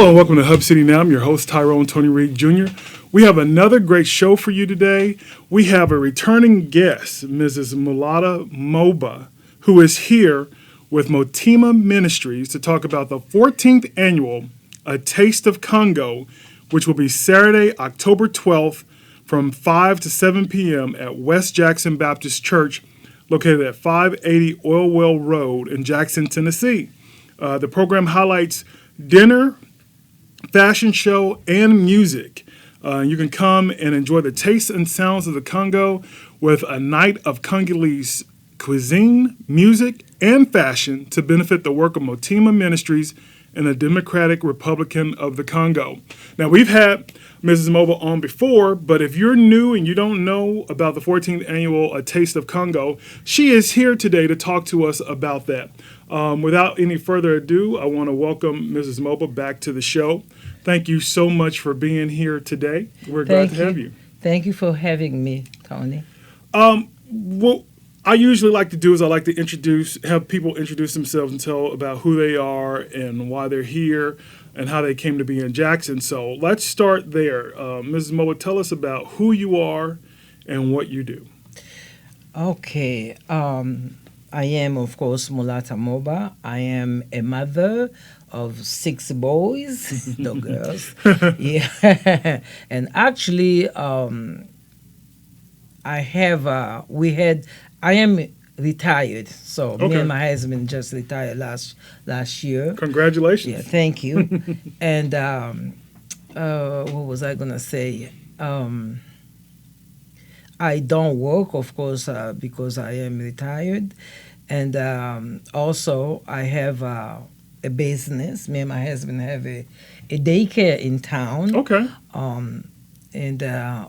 Hello and welcome to Hub City Now. I'm your host, Tyrone Tony Reed Jr. We have another great show for you today. We have a returning guest, Mrs. Mulata Moba, who is here with Motema Ministries to talk about the 14th annual A Taste of Congo, which will be Saturday, October 12th from 5 to 7 p.m. at West Jackson Baptist Church, located at 580 Oil Well Road in Jackson, Tennessee. The program highlights dinner, fashion show, and music. You can come and enjoy the tastes and sounds of the Congo with a night of Congolese cuisine, music, and fashion to benefit the work of Motema Ministries in the Democratic Republic of the Congo. Now, we've had Mrs. Moba on before, but if you're new and you don't know about the 14th annual A Taste of Congo, she is here today to talk to us about that. Without any further ado, I want to welcome Mrs. Moba back to the show. Thank you so much for being here today. We're glad to have you. Thank you for having me, Tony. What I usually like to do is I like to have people introduce themselves and tell about who they are and why they're here and how they came to be in Jackson. So let's start there. Mrs. Moba, tell us about who you are and what you do. Okay. I am, of course, Mulata Moba. I am a mother of 6 boys, no girls. Yeah. And actually, I am retired. So me and my husband just retired last year. Congratulations. Yeah, thank you. And what was I gonna say? I don't work, of course, because I am retired. And also, I have a business. Me and my husband have a daycare in town. Okay. And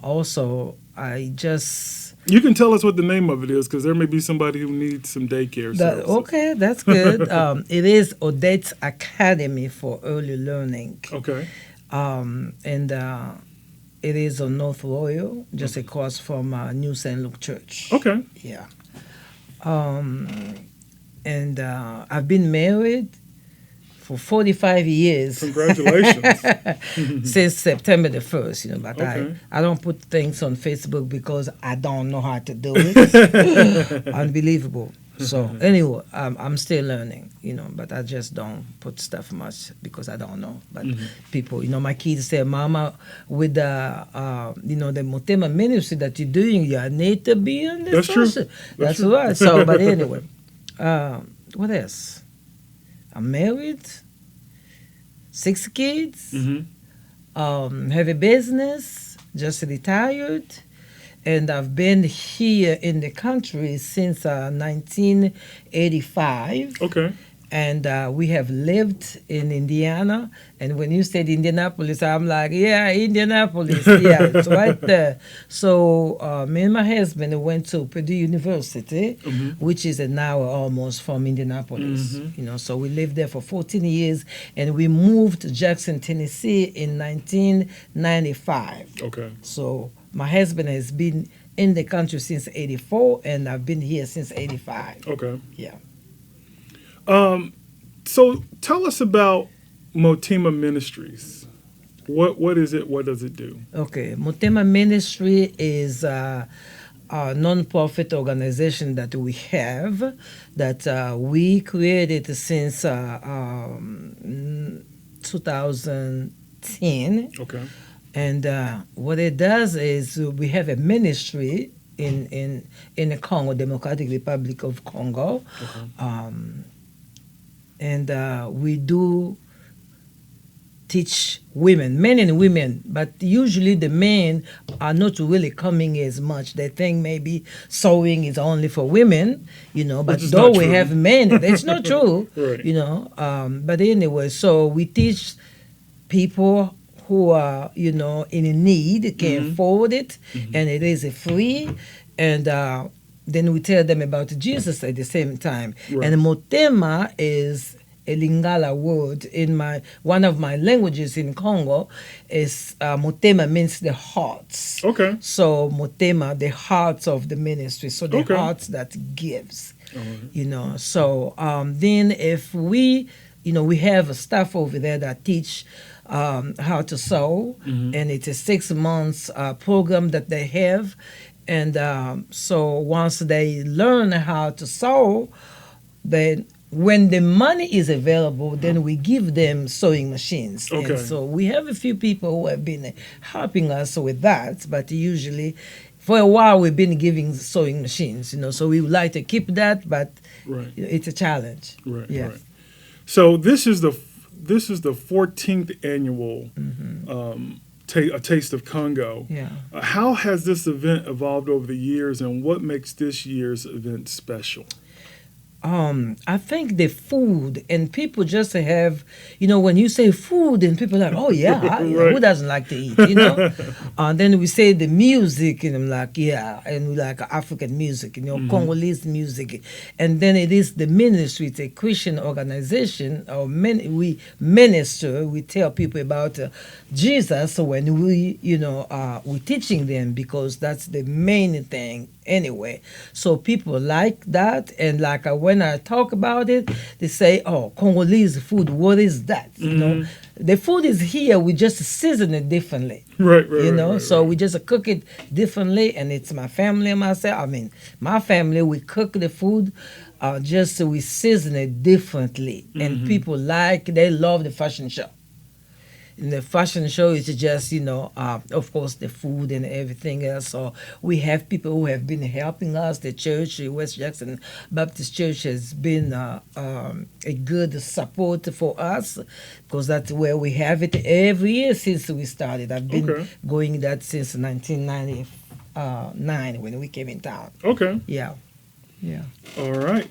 also, I just... You can tell us what the name of it is, because there may be somebody who needs some daycare services. Okay, that's good. It is Odette's Academy for Early Learning. Okay. And it is on North Royal, just across from New St. Luke Church. Okay. Yeah. And I've been married for 45 years. Congratulations. Since September the 1st, but Okay. I don't put things on Facebook because I don't know how to do it. Unbelievable. So anyway, I'm still learning, but I just don't put stuff much because I don't know. But people, my kids say, Mama, with the Motema Ministry that you're doing, you need to be on this. That's true. That's right. So, but anyway, what else? I'm married, 6 kids, have a business, just retired. And I've been here in the country since 1985. Okay. And we have lived in Indiana. And when you said Indianapolis, I'm like, yeah, Indianapolis. Yeah, it's right there. So me and my husband went to Purdue University, which is an hour almost from Indianapolis. So we lived there for 14 years. And we moved to Jackson, Tennessee in 1995. Okay. So my husband has been in the country since 84, and I've been here since 85. Okay. Yeah. So tell us about Motema Ministries. What is it? What does it do? Okay. Motema Ministry is a non-profit organization that we have that we created since 2010. Okay. And what it does is we have a ministry in the Congo, Democratic Republic of Congo. Okay. And we do teach women, men and women, but usually the men are not really coming as much. They think maybe sewing is only for women, but though we have men, that's not true, Right. But anyway, so we teach people who are, in need, can afford it, and it is free, and then we tell them about Jesus at the same time. Right. And Motema is a Lingala word in one of my languages in Congo. Is Motema means the hearts. Okay. So Motema, the hearts of the ministry. So the hearts that gives. Right. So then if we, we have a staff over there that teach how to sew, and it's a 6 months program that they have. And so once they learn how to sew, then when the money is available, then we give them sewing machines. Okay. And so we have a few people who have been helping us with that, but usually for a while we've been giving sewing machines, so we would like to keep that, but Right. it's a challenge. Right. Yeah. Right. So this is the 14th annual A Taste of Congo. Yeah. How has this event evolved over the years, and what makes this year's event special? I think the food and people just have, when you say food and people are like, oh yeah, Right. who doesn't like to eat, then we say the music and I'm like, yeah, and we like African music, Congolese music. And then it is the ministry, it's a Christian organization, we minister, we tell people about Jesus when we're teaching them because that's the main thing anyway. So people like that, and like when I talk about it, they say, "Oh, Congolese food, what is that?" The food is here. We just season it differently. Right. Right. So we just cook it differently, and it's my family and myself. I mean, my family, we cook the food. Just we season it differently, and people they love the fashion show. In the fashion show, it's just, of course, the food and everything else. So we have people who have been helping us. The church, West Jackson Baptist Church, has been a good support for us because that's where we have it every year since we started. I've been going that since 1999 when we came in town. Okay. Yeah. All right.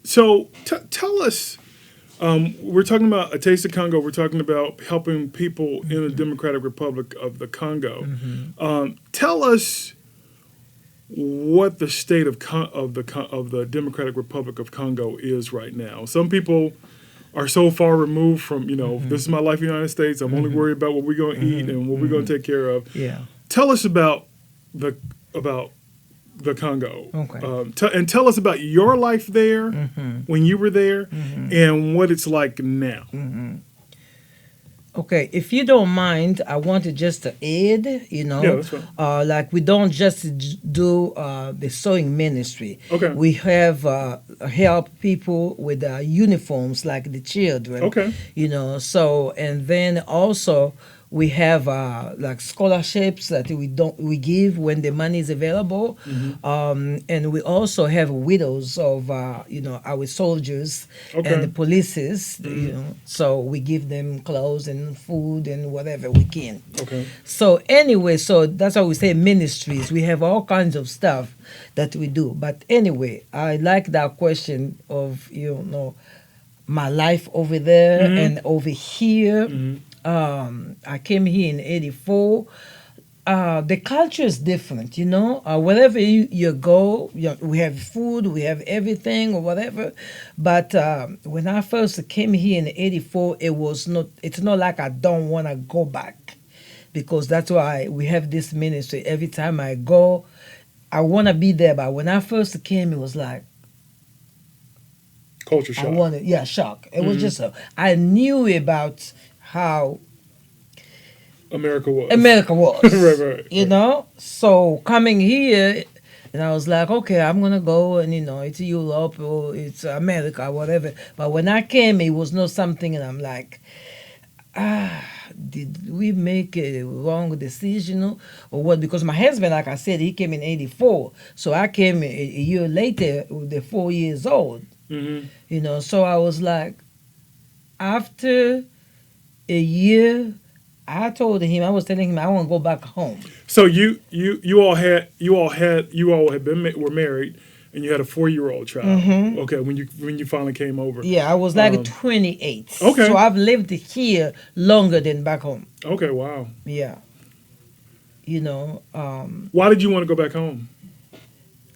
So tell us. We're talking about A Taste of Congo. We're talking about helping people in the Democratic Republic of the Congo. Tell us what the state of the Democratic Republic of Congo is right now. Some people are so far removed from, this is my life in the United States. I'm only worried about what we're going to eat and what we're going to take care of. Yeah. Tell us about the Congo. Okay. And tell us about your life there when you were there and what it's like now. Okay, if you don't mind, I want to just add, Yeah, that's fine. like we don't just do the sewing ministry. Okay. We have help people with uniforms like the children. Okay. So, and then also we have like scholarships that we give when the money is available, and we also have widows of our soldiers and the polices. So we give them clothes and food and whatever we can. Okay. So anyway, so that's why we say ministries. We have all kinds of stuff that we do. But anyway, I like that question of my life over there and over here. I came here in '84. The culture is different, wherever you go, we have food, we have everything or whatever. But when I first came here in '84, it's not like I don't want to go back, because that's why we have this ministry. Every time I go, I want to be there. But when I first came, it was like, culture shock. Shock. It was just, I knew about how America was. right. So coming here, and I was like, okay, I'm gonna go, and it's Europe or it's America or whatever. But when I came, it was not something, and I'm like, did we make a wrong decision or what? Because my husband, like I said, he came in '84, so I came a year later with the 4 years old. So I was like, after a year, I told him, I was telling him I want to go back home. So you all were married, and you had a 4-year-old child. Okay, when you finally came over. Yeah, I was like 28. Okay. So I've lived here longer than back home. Okay, wow. Yeah. Why did you want to go back home?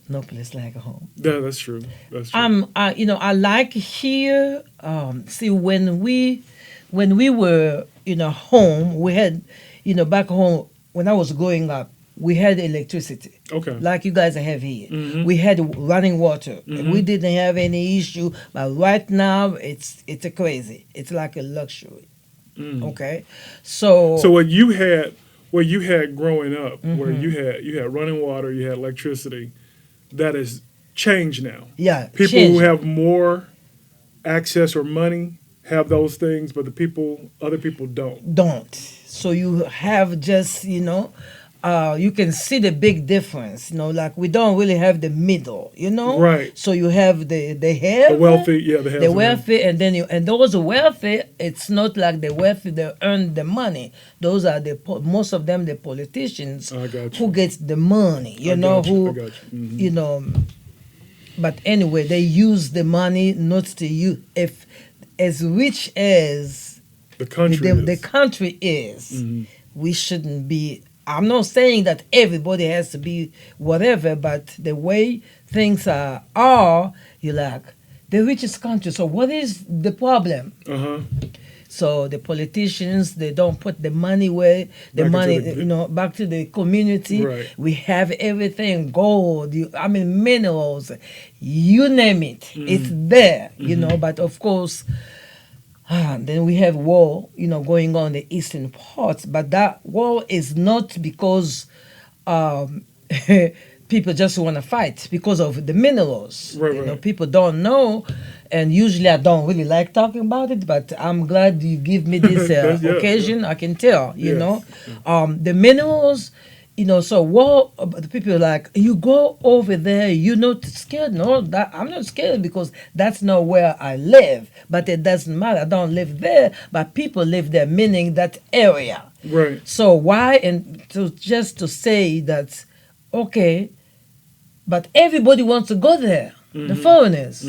No place like home. Yeah, that's true. I like here. See, when we were home, we had, back home when I was growing up, we had electricity. Okay. Like you guys have here. Mhm. We had running water. Mhm. We didn't have any issue, but right now it's a crazy. It's like a luxury. Mm. Okay, so So what you had growing up, where you had running water, you had electricity, that has changed now. yeah, People who change. have more access or money have those things, but other people don't. So you have just you can see the big difference. Like we don't really have the middle. Right. So you have the The have wealthy, yeah, the the wealthy, and then those wealthy. It's not like the wealthy that earn the money. Those are most of them the politicians I got you. who gets the money. I got you. I got you. Mhm. You know. But anyway, they use the money not to use. If as rich as The country the is. country is, Mhm. we shouldn't be. I'm not saying that everybody has to be whatever, but the way things are you're like the richest country. So what is the problem? Uh-huh. So the politicians, they don't put the money where the Back into money, the- back to the community. Right. We have everything, gold, minerals, you name it, it's there, But of course, then we have war, going on in the eastern parts. But that war is not because people just want to fight because of the minerals. Right. People don't know, and usually I don't really like talking about it. But I'm glad you give me this Yeah, occasion. I can tell, Yes. the minerals. So war. The people are like, you go over there. You're not scared. No, that I'm not scared because that's not where I live. But it doesn't matter. I don't live there, but people live there, meaning that area. Right. So why? And just to say that, okay, but everybody wants to go there. The foreigners.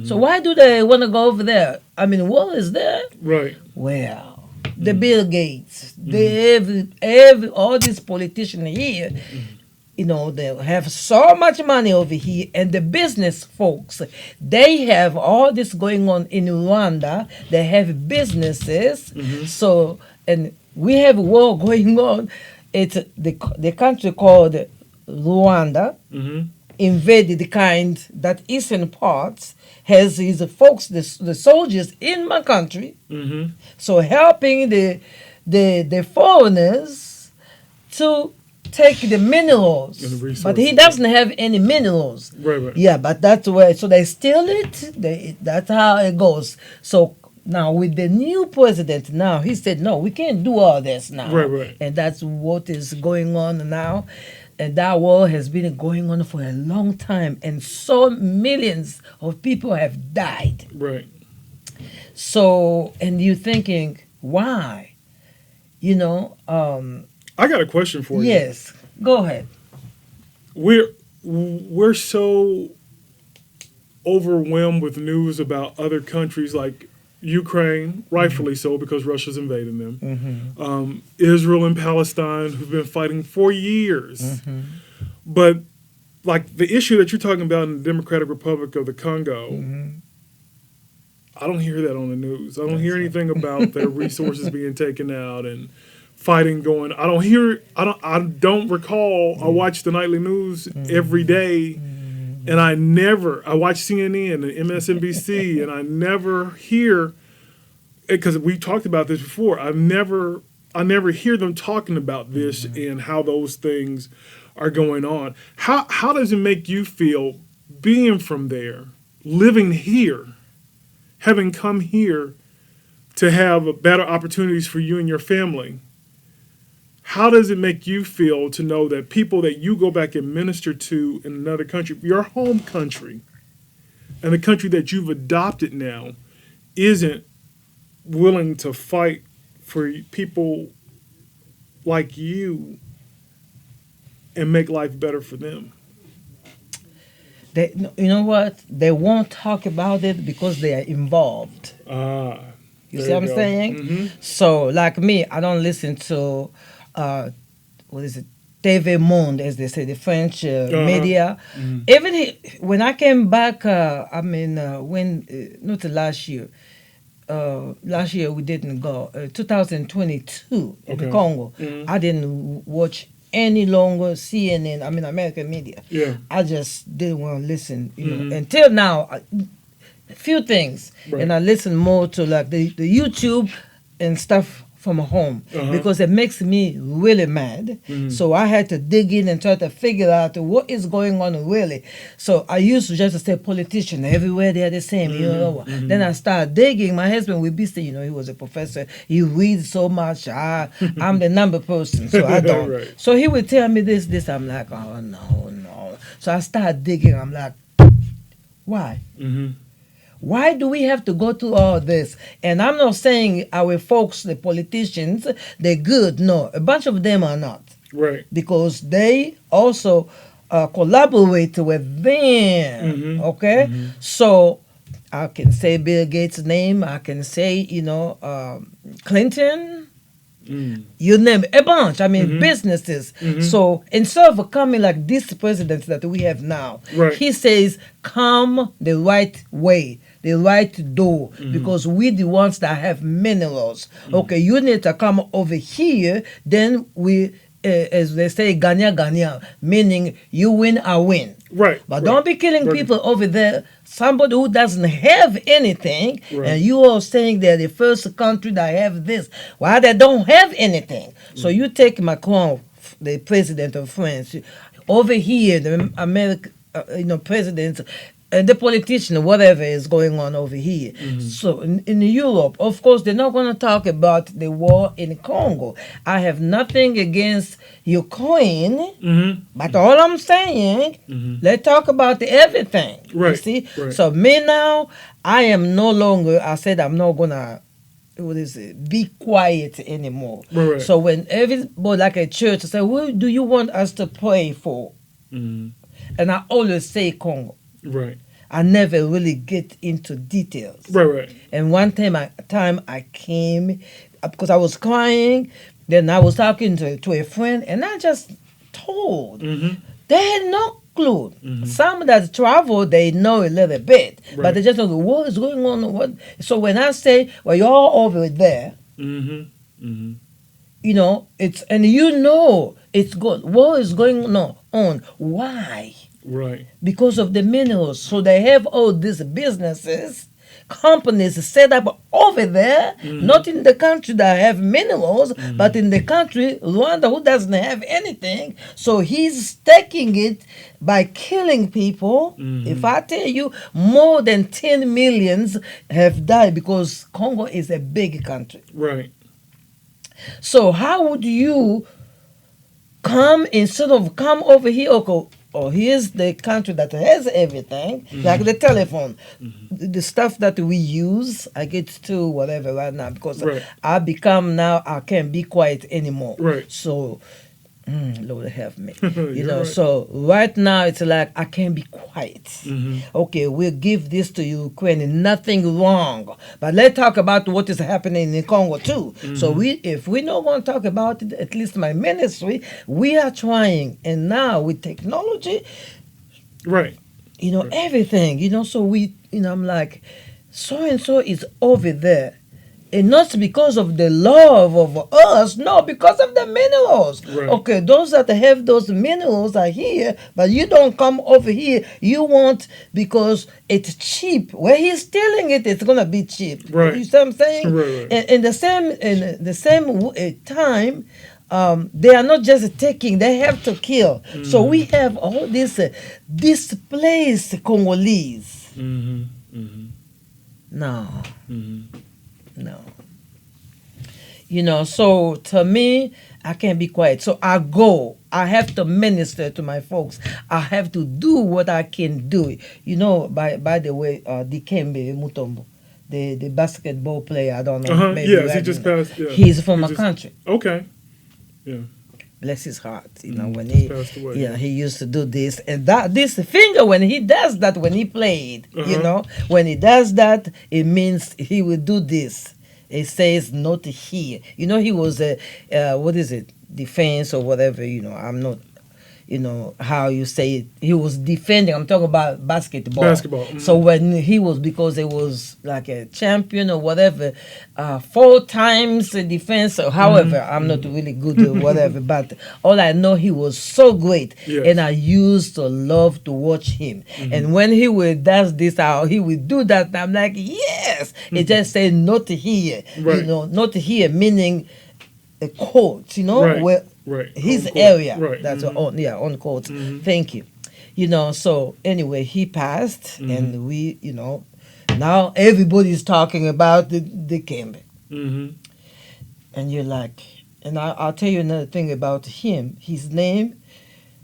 So why do they want to go over there? War is there. Right. Well, the Bill Gates, every all these politicians here, they have so much money over here, and the business folks, they have all this going on in Rwanda. They have businesses, so and we have a war going on. It's the country called Rwanda. Invaded the kind that eastern parts has his folks, the soldiers in my country. So helping the foreigners to take the minerals, And the resources. but he doesn't have any minerals. Right. Yeah, but that's where. So they steal it. That's how it goes. So now with the new president, now he said no, we can't do all this now. Right. And that's what is going on now. And that war has been going on for a long time, and so millions of people have died. Right. So, and you're thinking, why? I got a question for you. Yes, go ahead. We're so overwhelmed with news about other countries like Ukraine, rightfully so, because Russia's invading them. Israel and Palestine, who've been fighting for years. But like the issue that you're talking about in the Democratic Republic of the Congo, I don't hear that on the news. I don't hear anything about their resources being taken out and fighting going. I don't recall. I watch the nightly news every day. And I watch CNN and MSNBC, and I never hear, because we talked about this before, I never hear them talking about this and how those things are going on. How does it make you feel being from there, living here, having come here to have better opportunities for you and your family? How does it make you feel to know that people that you go back and minister to in another country, your home country, and the country that you've adopted now, isn't willing to fight for people like you and make life better for them? You know what? They won't talk about it because they are involved. You see what I'm saying? So, like me, I don't listen to what is it? TV Monde, as they say, the French media. Even when I came back, when not last year. Last year we didn't go. 2022 in Congo. I didn't watch any longer CNN, I mean American media. Yeah. I just didn't want to listen, Mhm. until now. A few things, Right. and I listen more to like the YouTube and stuff from home because it makes me really mad. Mhm. So I had to dig in and try to figure out what is going on really. So I used to just say politician everywhere they're the same, Then I started digging. My husband would be saying, he was a professor. He reads so much. I'm the number person, so I don't. Right. So he would tell me this. I'm like, oh no. So I started digging. I'm like, why? Mhm. Why do we have to go through all this? And I'm not saying our folks, the politicians, they're good. No, a bunch of them are not. Right. Because they also collaborate with them. Mhm. Okay? So I can say Bill Gates' name. I can say, Clinton. Mm. You name it, a bunch. I mean, businesses. So instead of coming like this president that we have now, Right. he says, come the right way, the right door, because we the ones that have minerals. Okay, you need to come over here, then we, as they say, ganya ganya, meaning you win, I win. Right. But right. don't be killing Right. people over there. Somebody who doesn't have anything, Right. and you are saying they're the first country that have this. Why they don't have anything? So you take Macron, the president of France, over here, the American, president, the politician, whatever is going on over here. So in Europe, of course, they're not going to talk about the war in Congo. I have nothing against Ukraine, but all I'm saying, let's talk about everything. You Right, see? right. So me now, I am no longer, I said I'm not going to, be quiet anymore. Right. So when everybody like a church say, what do you want us to pray for? Mhm. And I always say Congo. Right. I never really get into details. Right. Right. And one time I came because I was crying. Then I was talking to a friend, and I just told. They had no clue. Some that travel, they know a little bit, Right. but they just don't know what is going on. What? So when I say, well, you're all over there, Mhm. Mhm. it's it's good. What is going on? Why? Right. Because of the minerals. So they have all these businesses, companies set up over there, not in the country that have minerals, but in the country, Rwanda, who doesn't have anything. So he's taking it by killing people. If I tell you, more than 10 millions have died because Congo is a big country. Right. So how would you instead of come over here or go, here's the country that has everything, like the telephone, the stuff that we use. I get to whatever right now because Right. I can't be quiet anymore. Right. So, Lord help me. You're right. So right now it's like I can't be quiet. Okay, we'll give this to Ukraine, nothing wrong. But let's talk about what is happening in Congo too. So if we don't want to talk about it, at least my ministry, we are trying. And now with technology, Right. everything, so I'm like, so and so is over there. And not because of the love of us, no, because of the minerals. Right. Okay, those that have those minerals are here, but you don't come over here. You want because it's cheap. Where he's stealing it, it's gonna be cheap. Right. You see what I'm saying? Right. And in the same time, they are not just taking; they have to kill. So we have all this displaced Congolese. Mhm. Mhm. No. Mhm. No. So to me, I can't be quiet. So I go. I have to minister to my folks. I have to do what I can do. By the way, Dikembe Mutombo, the basketball player, I don't know. Maybe Yes, he just passed. Yeah. He's from my country. Okay. Yeah. Bless his heart. When he passed away. he used to do this and that. This finger, when he does that, when he played, when he does that, it means he will do this. It says not here. He was a what is it? Defense or whatever. I'm not. how you say it, he was defending. I'm talking about basketball. Basketball. So when he was, because it was like a champion or whatever, 4 times the defense or however, I'm not really good or whatever, but all I know, he was so great. Yes. And I used to love to watch him. And when he would does this, how he would do that, I'm like, yes. He just said not here. Right. Not here, meaning a court, Right. where Right. his On court. area. Right. That's on court. Thank you. So anyway, he passed, and we, now everybody's talking about the camp. And you're like, and I'll tell you another thing about him. His name,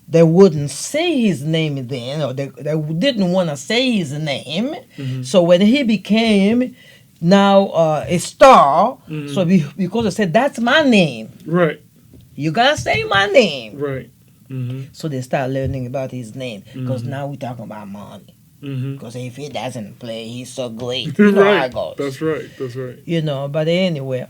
they wouldn't say his name then, or they didn't want to say his name. So when he became now a star, so because I said, that's my name. Right. You gotta say my name. Right. So they start learning about his name, because now we're talking about money. Because if he doesn't play, he's so great. You know how it goes. That's right. That's right. But anyway,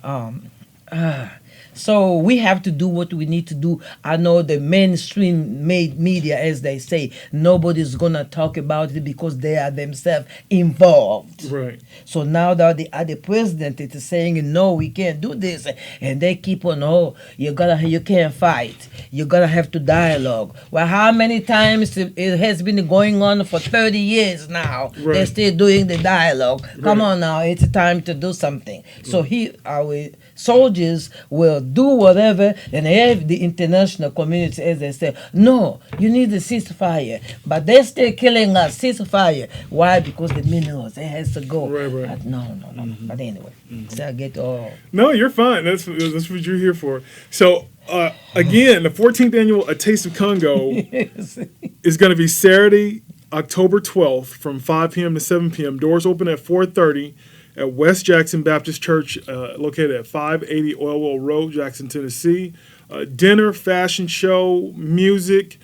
so we have to do what we need to do. I know the mainstream media, as they say, nobody's gonna talk about it because they are themselves involved. Right. So now that the president is saying, no, we can't do this, and they keep on, you can't fight. You're gonna have to dialogue. Well, how many times it has been going on for 30 years now? Right. They're still doing the dialogue. Come Right. on now, it's time to do something. So our soldiers will do whatever, and have the international community, as they say, no, you need a ceasefire. But they're still killing us, ceasefire. Why? Because the minerals, it has to go. Right. But no. But anyway, so I get all. No, you're fine. That's what you're here for. So, again, the 14th annual A Taste of Congo is going to be Saturday, October 12th from 5 p.m. to 7 p.m. Doors open at 4:30 at West Jackson Baptist Church, located at 580 Oilwell Road, Jackson, Tennessee. Dinner, fashion show, music.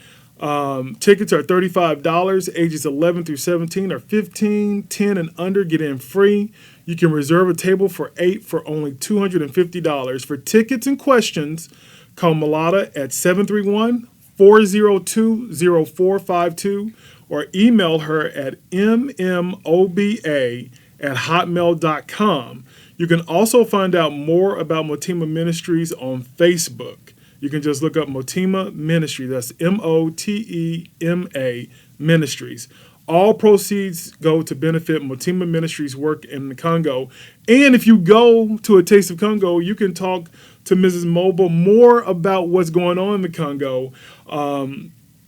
Tickets are $35. Ages 11 through 17 are 15. 10 and under get in free. You can reserve a table for 8 for only $250. For tickets and questions, call Mulata at 731-402-0452 or email her at mmOBA@hotmail.com. You can also find out more about Motema Ministries on Facebook. You can just look up Mottema Ministries. That's Motema Ministries. All proceeds go to benefit Motema Ministries' work in the Congo. And if you go to A Taste of Congo, you can talk to Mrs. Moba more about what's going on in the Congo.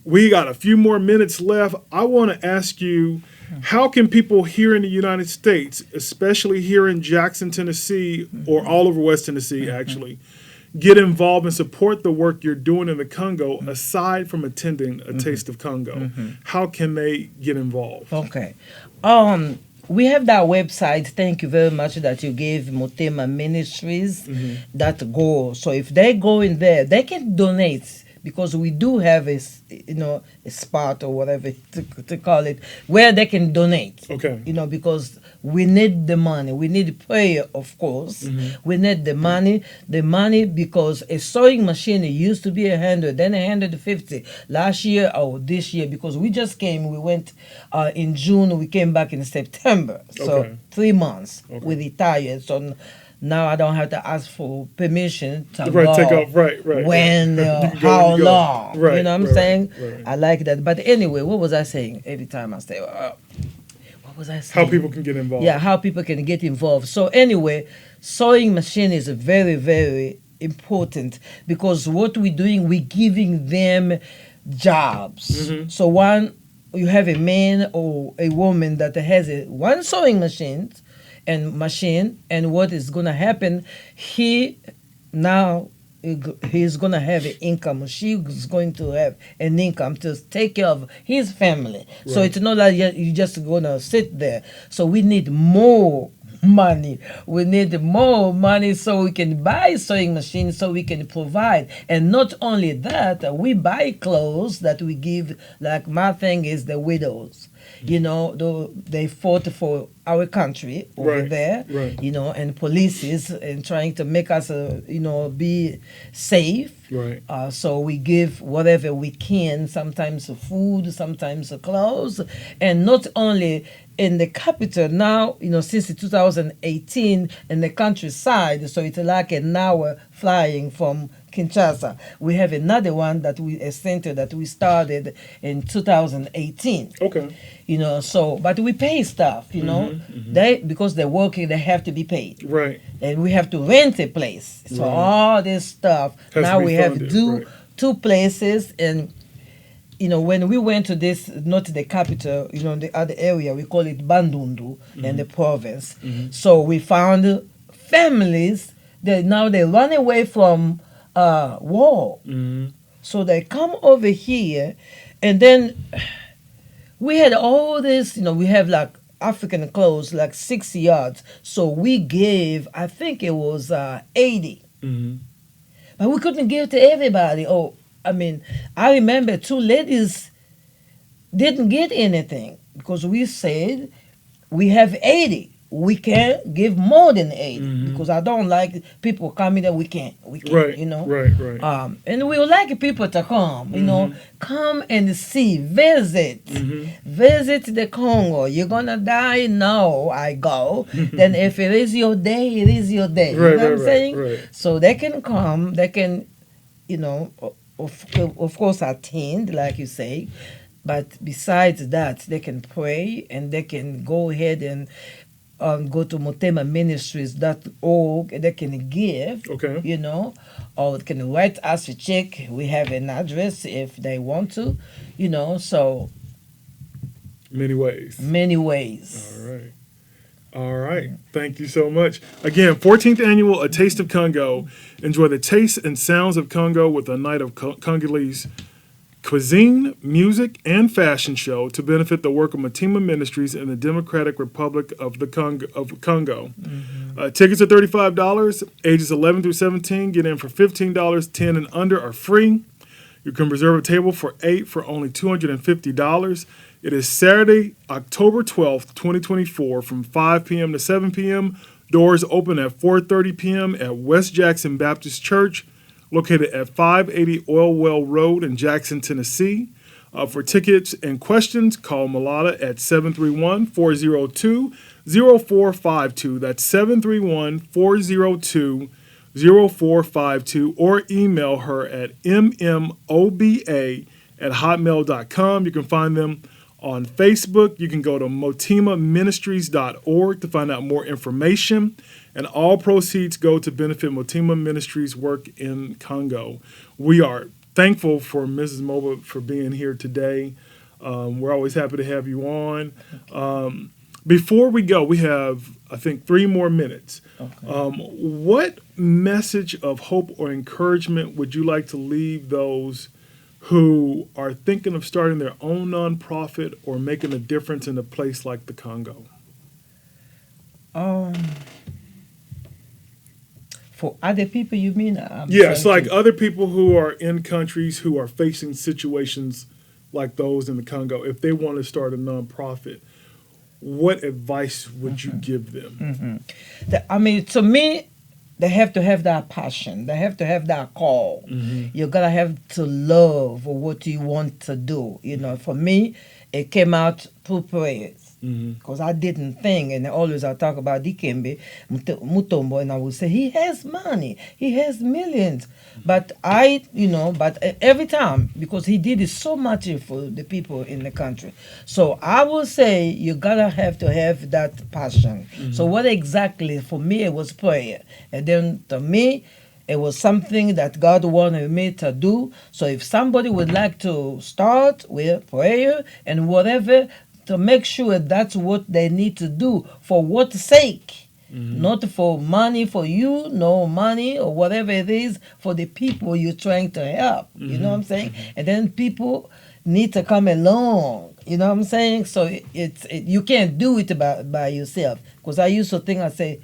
We got a few more minutes left. I want to ask you, how can people here in the United States, especially here in Jackson, Tennessee, or all over West Tennessee, actually, get involved and support the work you're doing in the Congo aside from attending A Taste of Congo? How can they get involved? Okay. We have that website. Thank you very much that you gave Motema Ministries that go. So if they go in there, they can donate, because we do have a spot or whatever to call it, where they can donate. Okay. Because we need the money. We need prayer, of course. We need the money. Because a sewing machine used to be 100, then 150 last year or this year, because we just came. We went in June. We came back in September. So Okay. 3 months. Okay. We retired. So now I don't have to ask for permission to Right, go. take off. Right. When, You can go, how you go. long? Right, You know what I'm right, saying? right. I like that. But anyway, what was I saying? Every time I say, what was I saying? How people can get involved. Yeah, how people can get involved. So anyway, sewing machine is very, very important, because what we're doing, we're giving them jobs. So you have a man or a woman that has one sewing machine, and what is going to happen, he's going to have an income. She's going to have an income to take care of his family. So Right. it's not like you're just going to sit there. So we need more money. We need more money so we can buy sewing machines, so we can provide. And not only that, we buy clothes that we give, like my thing is the widows. You know, they fought for our country over Right, there. right. You know, and policies and trying to make us, be safe. Right. So we give whatever we can, sometimes food, sometimes clothes, and not only in the capital now, since 2018 in the countryside, so it's like an hour flying from Kinshasa. We have another one a center that we started in 2018. Okay. So but we pay staff, because they're working, they have to be paid. Right. And we have to rent a place. So Right. all this stuff. Has Now to be we have funded, right. two places, and when we went to this, not the capital, the other area, we call it Bandundu in the province. So we found families that now they run away from war. So they come over here, and then we had all this, we have like African clothes, like 6 yards. So we gave, I think it was 80. But we couldn't give to everybody. I remember 2 ladies didn't get anything because we said we have 80. We can't give more than 80 because I don't like people coming that we can't, Right. Right. And we would like people to come, come and see, visit the Congo. You're gonna die? No, I go. Then if it is your day, it is your day. Right, you know what I'm right, saying? right. So they can come, they can, of course attend, like you say. But besides that, they can pray and they can go ahead and go to Motema Ministries.org. They can give, Okay. or they can write us a check. We have an address if they want to, so Many ways. many ways. All right. All right. Thank you so much. Again, 14th annual A Taste of Congo. Enjoy the tastes and sounds of Congo with a night of Congolese cuisine, music, and fashion show to benefit the work of Motema Ministries in the Democratic Republic of Congo. Tickets are $35. Ages 11 through 17 get in for $15. 10 and under are free. You can reserve a table for 8 for only $250. It is Saturday, October 12th, 2024, from 5 p.m. to 7 p.m. Doors open at 4:30 p.m. at West Jackson Baptist Church, located at 580 Oil Well Road in Jackson, Tennessee. For tickets and questions, call Mulata at 731-402-0452. That's 731-402-0452, or email her at mmoba@hotmail.com. You can find them on Facebook. You can go to MotemaMinistries.org to find out more information. And all proceeds go to benefit Motema Ministries' work in Congo. We are thankful for Mrs. Moba for being here today. We're always happy to have you on. Before we go, we have, I think, 3 more minutes. Okay. What message of hope or encouragement would you like to leave those who are thinking of starting their own nonprofit or making a difference in a place like the Congo? For other people, you mean? Yes, like other people who are in countries who are facing situations like those in the Congo. If they want to start a nonprofit, what advice would you give them? To me, they have to have that passion. They have to have that call. You gotta have to love what you want to do. For me, it came out through prayers. Because I didn't think, and always I talk about Dikembe Mutombo, and I would say he has money, he has millions, but every time, because he did so much for the people in the country. So I would say you gotta have to have that passion. So what exactly for me it was prayer, and then to me it was something that God wanted me to do. So if somebody would like to start with prayer and whatever, to make sure that's what they need to do. For what sake? Not for money for you, no money or whatever it is, for the people you're trying to help. You know what I'm saying? And then people need to come along. You know what I'm saying? So you can't do it by yourself. Because I used to think, I say,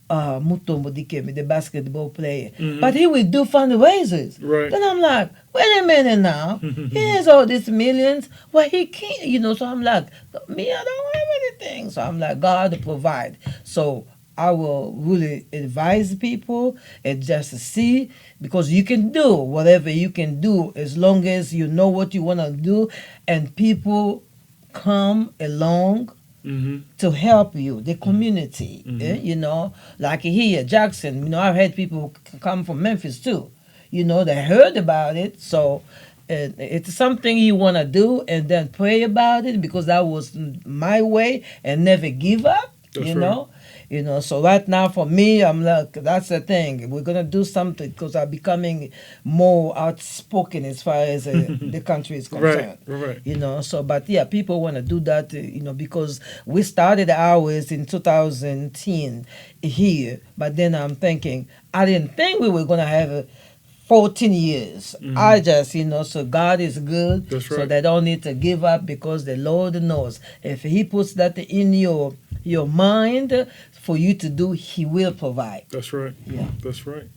Mutombo Dikeme, the basketball player. But he would do fundraisers. Right. Then I'm like, wait a minute now. He has all these millions. Well, he can't, So I'm like, me, I don't have anything. So I'm like, God to provide. So I will really advise people and just see, because you can do whatever you can do as long as you know what you want to do, and people come along to help you, the community, like here, Jackson, I've had people come from Memphis too, they heard about it, so it's something you want to do, and then pray about it, because that was my way, and never give up, That's you right. know. So right now for me, I'm like, that's the thing. We're gonna do something, because I'm becoming more outspoken as far as the country is concerned. Right. So but yeah, people want to do that, because we started ours in 2010 here, but then I'm thinking, I didn't think we were gonna have 14 years. I just, so God is good. That's right. So they don't need to give up, because the Lord knows. If He puts that in your mind for you to do, He will provide. That's right. Yeah. That's right.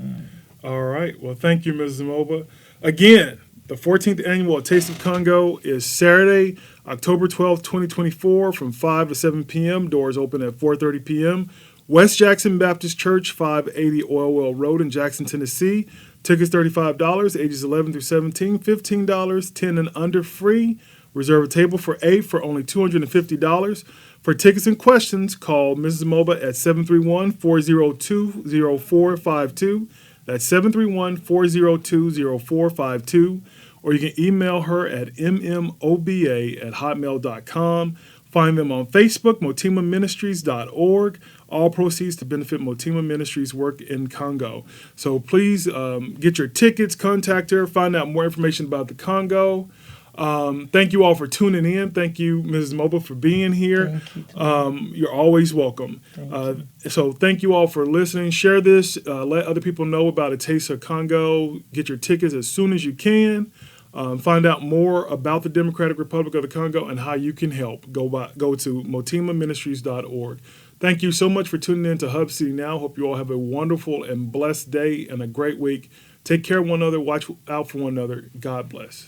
All right. Well, thank you, Mrs. Moba. Again, the 14th annual Taste of Congo is Saturday, October 12th, 2024, from 5 to 7 p.m. Doors open at 4:30 p.m. West Jackson Baptist Church, 580 Oil Well Road in Jackson, Tennessee. Tickets $35, ages 11 through 17, $15, 10 and under free. Reserve a table for 8 for only $250. For tickets and questions, call Mrs. Moba at 731-402-0452. That's 731-402-0452. Or you can email her at mmoba@hotmail.com. Find them on Facebook, MotemaMinistries.org. All proceeds to benefit Motema Ministries' work in Congo. So please get your tickets, contact her, find out more information about the Congo. Thank you all for tuning in. Thank you, Mrs. Moba, for being here. You're always welcome. So thank you all for listening. Share this. Let other people know about A Taste of Congo. Get your tickets as soon as you can. Find out more about the Democratic Republic of the Congo and how you can help. Go to MotemaMinistries.org. Thank you so much for tuning in to Hub City Now. Hope you all have a wonderful and blessed day and a great week. Take care of one another. Watch out for one another. God bless.